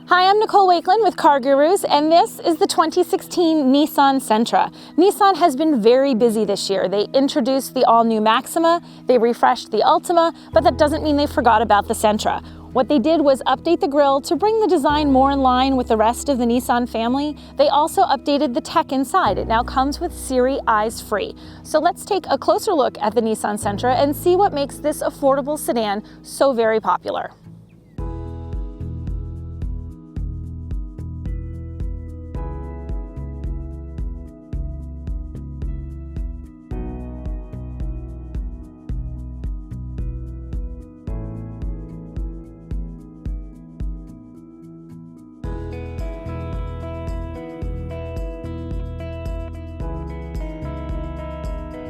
Hi, I'm Nicole Wakeland with CarGurus, and this is the 2016 Nissan Sentra. Nissan has been very busy this year. They introduced the all-new Maxima, they refreshed the Altima, but that doesn't mean they forgot about the Sentra. What they did was update the grille to bring the design more in line with the rest of the Nissan family. They also updated the tech inside. It now comes with Siri Eyes free. So let's take a closer look at the Nissan Sentra and see what makes this affordable sedan so very popular.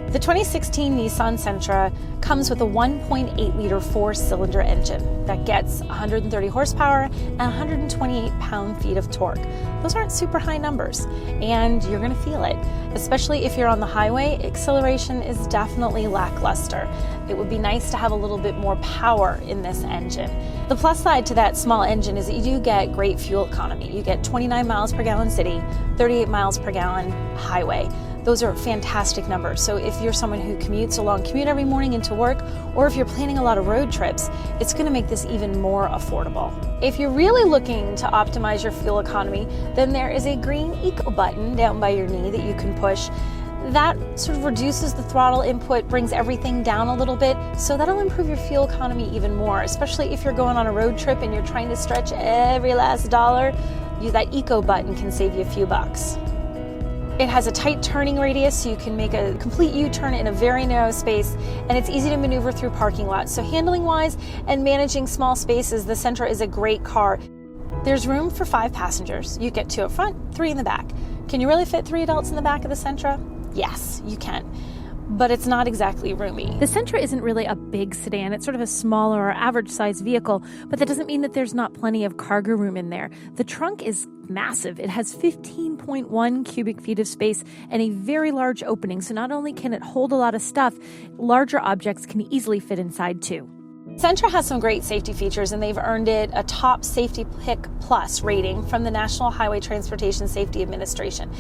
The 2016 Nissan Sentra comes with a 1.8-liter four-cylinder engine that gets 130 horsepower and 128 pound-feet of torque. Those aren't super high numbers, and you're going to feel it. Especially if you're on the highway, acceleration is definitely lackluster. It would be nice to have a little bit more power in this engine. The plus side to that small engine is that you do get great fuel economy. You get 29 miles per gallon city, 38 miles per gallon highway. Those are fantastic numbers. So if you're someone who commutes a long commute every morning into work, or if you're planning a lot of road trips, it's going to make this even more affordable. If you're really looking to optimize your fuel economy, then there is a green eco button down by your knee that you can push. That sort of reduces the throttle input, brings everything down a little bit, so that'll improve your fuel economy even more, especially if you're going on a road trip and you're trying to stretch every last dollar. That eco button can save you a few bucks. It has a tight turning radius, so you can make a complete U-turn in a very narrow space, and it's easy to maneuver through parking lots. So handling-wise and managing small spaces, the Sentra is a great car. There's room for 5 passengers. You get 2 up front, 3 in the back. Can you really fit 3 adults in the back of the Sentra? Yes, you can. But it's not exactly roomy. The Sentra isn't really a big sedan. It's sort of a smaller or average-sized vehicle, but that doesn't mean that there's not plenty of cargo room in there. The trunk is massive. It has 15.1 cubic feet of space and a very large opening, so not only can it hold a lot of stuff, larger objects can easily fit inside too. Sentra has some great safety features, and they've earned it a top Safety Pick Plus rating from the National Highway Transportation Safety Administration.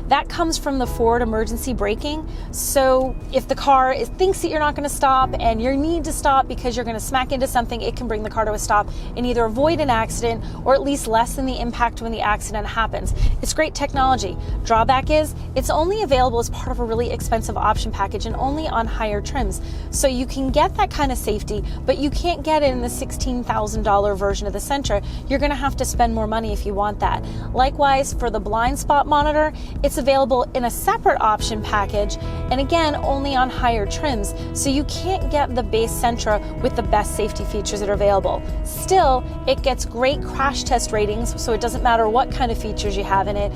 That comes from the forward emergency braking. So if the car thinks that you're not going to stop and you need to stop because you're going to smack into something, it can bring the car to a stop and either avoid an accident or at least lessen the impact when the accident happens. It's great technology. Drawback is it's only available as part of a really expensive option package and only on higher trims. So you can get that kind of safety, but you can't get it in the $16,000 version of the Sentra. You're going to have to spend more money if you want that. Likewise, for the blind spot monitor, it's available in a separate option package, and again, only on higher trims. So you can't get the base Sentra with the best safety features that are available. Still, it gets great crash test ratings, so it doesn't matter what kind of features you have in it.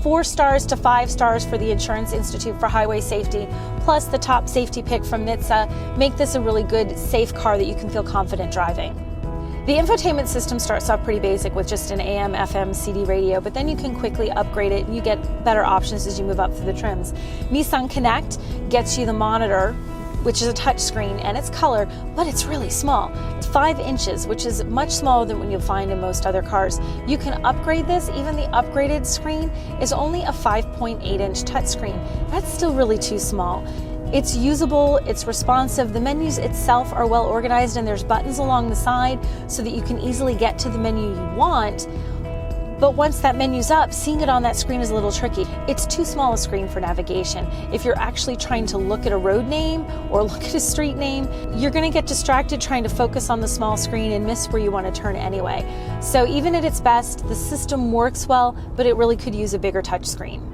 4 stars to 5 stars for the Insurance Institute for Highway Safety, plus the top safety pick from NHTSA make this a really good, safe car that you can feel confident driving. The infotainment system starts off pretty basic with just an AM, FM, CD radio, but then you can quickly upgrade it and you get better options as you move up through the trims. Nissan Connect gets you the monitor, which is a touch screen, and it's color, but it's really small. It's 5 inches, which is much smaller than what you'll find in most other cars. You can upgrade this. Even the upgraded screen is only a 5.8-inch touchscreen. That's still really too small. It's usable, it's responsive, the menus itself are well organized, and there's buttons along the side so that you can easily get to the menu you want. But once that menu's up, seeing it on that screen is a little tricky. It's too small a screen for navigation. If you're actually trying to look at a road name or look at a street name, you're going to get distracted trying to focus on the small screen and miss where you want to turn anyway. So even at its best, the system works well, but it really could use a bigger touch screen.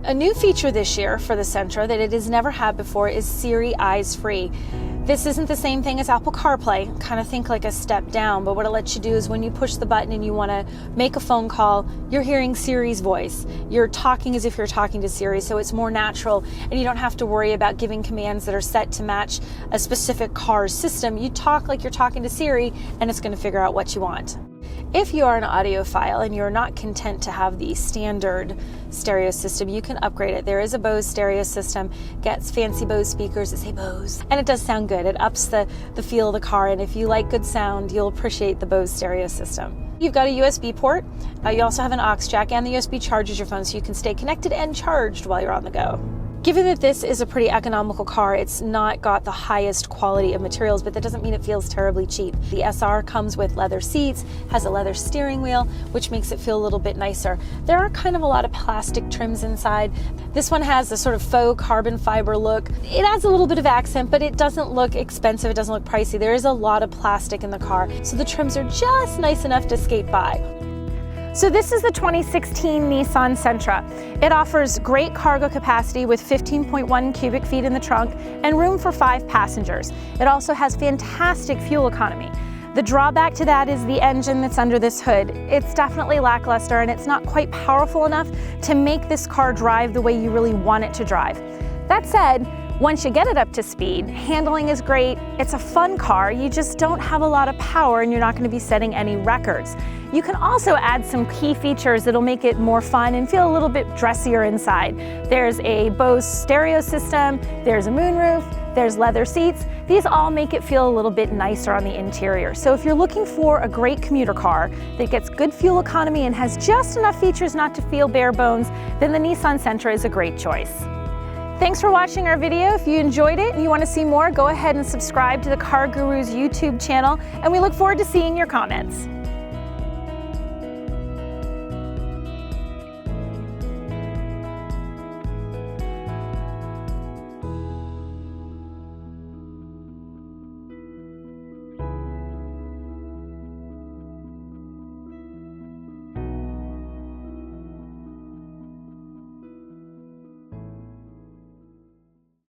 A new feature this year for the Sentra that it has never had before is Siri Eyes free. This isn't the same thing as Apple CarPlay, kind of think like a step down, but what it lets you do is when you push the button and you want to make a phone call, you're hearing Siri's voice. You're talking as if you're talking to Siri, so it's more natural, and you don't have to worry about giving commands that are set to match a specific car's system. You talk like you're talking to Siri, and it's going to figure out what you want. If you are an audiophile and you're not content to have the standard stereo system, you can upgrade it. There is a Bose stereo system, gets fancy Bose speakers that say Bose, and it does sound good. It ups the feel of the car, and if you like good sound, you'll appreciate the Bose stereo system. You've got a USB port. You also have an aux jack, and the USB charges your phone so you can stay connected and charged while you're on the go. Given that this is a pretty economical car, it's not got the highest quality of materials, but that doesn't mean it feels terribly cheap. The SR comes with leather seats, has a leather steering wheel, which makes it feel a little bit nicer. There are kind of a lot of plastic trims inside. This one has a sort of faux carbon fiber look. It adds a little bit of accent, but it doesn't look expensive, it doesn't look pricey. There is a lot of plastic in the car, so the trims are just nice enough to skate by. So this is the 2016 Nissan Sentra. It offers great cargo capacity with 15.1 cubic feet in the trunk and room for 5 passengers. It also has fantastic fuel economy. The drawback to that is the engine that's under this hood. It's definitely lackluster and it's not quite powerful enough to make this car drive the way you really want it to drive. That said, once you get it up to speed, handling is great, it's a fun car, you just don't have a lot of power and you're not going to be setting any records. You can also add some key features that'll make it more fun and feel a little bit dressier inside. There's a Bose stereo system, there's a moonroof, there's leather seats. These all make it feel a little bit nicer on the interior. So if you're looking for a great commuter car that gets good fuel economy and has just enough features not to feel bare bones, then the Nissan Sentra is a great choice. Thanks for watching our video. If you enjoyed it and you want to see more, go ahead and subscribe to the CarGurus YouTube channel, and we look forward to seeing your comments.